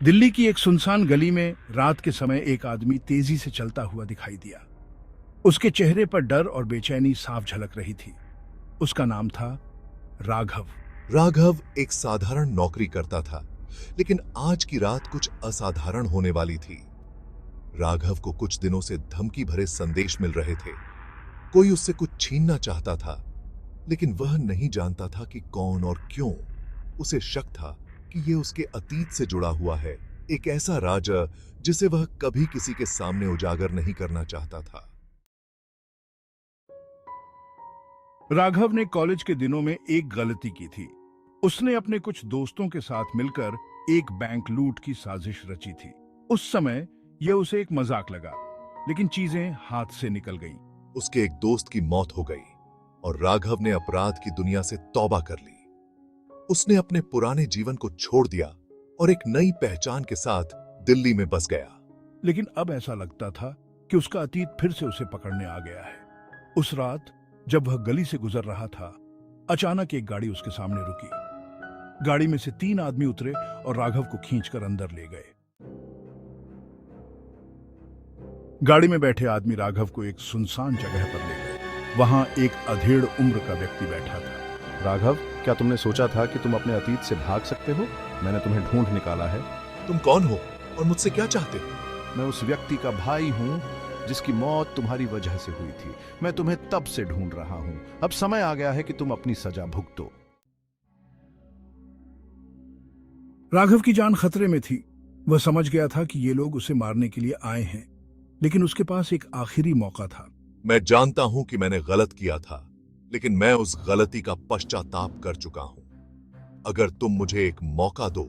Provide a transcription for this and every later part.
दिल्ली की एक सुनसान गली में रात के समय एक आदमी तेजी से चलता हुआ दिखाई दिया। उसके चेहरे पर डर और बेचैनी साफ झलक रही थी। उसका नाम था राघव। राघव एक साधारण नौकरी करता था, लेकिन आज की रात कुछ असाधारण होने वाली थी। राघव को कुछ दिनों से धमकी भरे संदेश मिल रहे थे। कोई उससे कुछ छीनना चाहता था, लेकिन वह नहीं जानता था कि कौन और क्यों। उसे शक था कि यह उसके अतीत से जुड़ा हुआ है, एक ऐसा राज जिसे वह कभी किसी के सामने उजागर नहीं करना चाहता था। राघव ने कॉलेज के दिनों में एक गलती की थी। उसने अपने कुछ दोस्तों के साथ मिलकर एक बैंक लूट की साजिश रची थी। उस समय यह उसे एक मजाक लगा, लेकिन चीजें हाथ से निकल गईं। उसके एक दोस्त की मौत हो गई और राघव ने अपराध की दुनिया से तौबा कर ली। उसने अपने पुराने जीवन को छोड़ दिया और एक नई पहचान के साथ दिल्ली में बस गया। लेकिन अब ऐसा लगता था कि उसका अतीत फिर से उसे पकड़ने आ गया है। उस रात जब वह गली से गुजर रहा था, अचानक एक गाड़ी उसके सामने रुकी। गाड़ी में से 3 आदमी उतरे और राघव को खींचकर अंदर ले गए। गाड़ी में बैठे आदमी राघव को एक सुनसान जगह पर ले गए। वहां एक अधेड़ उम्र का व्यक्ति बैठा था। राघव, क्या तुमने सोचा था कि तुम अपने अतीत से भाग सकते हो? मैंने तुम्हें ढूंढ निकाला है। तुम कौन हो और मुझसे क्या चाहते हो? मैं उस व्यक्ति का भाई हूं जिसकी मौत तुम्हारी वजह से हुई थी। मैं तुम्हें तब से ढूंढ रहा हूं। अब समय आ गया है कि तुम अपनी सजा भुगतो। राघव की जान खतरे में थी। वह समझ गया था कि ये लोग उसे मारने के लिए आए हैं, लेकिन उसके पास एक आखिरी मौका था। मैं जानता हूं कि मैंने गलत किया था, लेकिन मैं उस गलती का पश्चाताप कर चुका हूं। अगर तुम मुझे एक मौका दो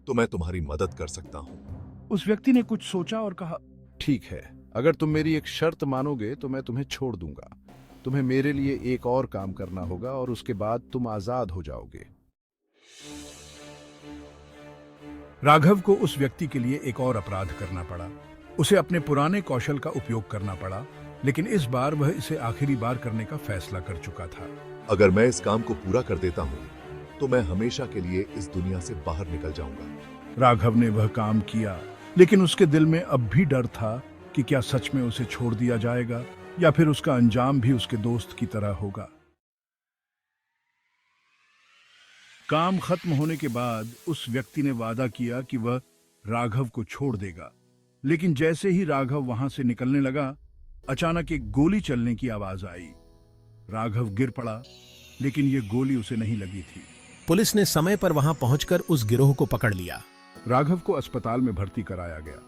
तो मैं तुम्हारी मदद कर सकता हूं। उस व्यक्ति ने कुछ सोचा और कहा, ठीक है, अगर तुम मेरी एक शर्त मानोगे तो मैं तुम्हें छोड़ दूंगा। तुम्हें मेरे लिए एक और काम करना होगा और उसके बाद तुम आजाद हो जाओगे। राघव को उस व्यक्ति के लिए एक और अपराध करना पड़ा। उसे अपने पुराने कौशल का उपयोग करना पड़ा, लेकिन इस बार वह इसे आखिरी बार करने का फैसला कर चुका था। अगर मैं इस काम को पूरा कर देता हूं तो मैं हमेशा के लिए इस दुनिया से बाहर निकल जाऊंगा। राघव ने वह काम किया, लेकिन उसके दिल में अब भी डर था कि क्या सच में उसे छोड़ दिया जाएगा या फिर उसका अंजाम भी उसके दोस्त की तरह होगा। काम खत्म होने के बाद उस व्यक्ति ने वादा किया कि वह राघव को छोड़ देगा, लेकिन जैसे ही राघव वहां से निकलने लगा, अचानक एक गोली चलने की आवाज आई। राघव गिर पड़ा, लेकिन यह गोली उसे नहीं लगी थी। पुलिस ने समय पर वहां पहुंचकर उस गिरोह को पकड़ लिया। राघव को अस्पताल में भर्ती कराया गया।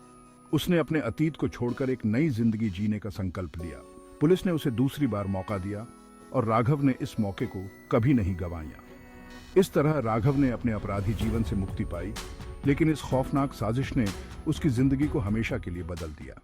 उसने अपने अतीत को छोड़कर एक नई जिंदगी जीने का संकल्प लिया। पुलिस ने उसे दूसरी बार मौका दिया और राघव ने इस मौके को कभी नहीं गंवाया। इस तरह राघव ने अपने अपराधी जीवन से मुक्ति पाई, लेकिन इस खौफनाक साजिश ने उसकी जिंदगी को हमेशा के लिए बदल दिया।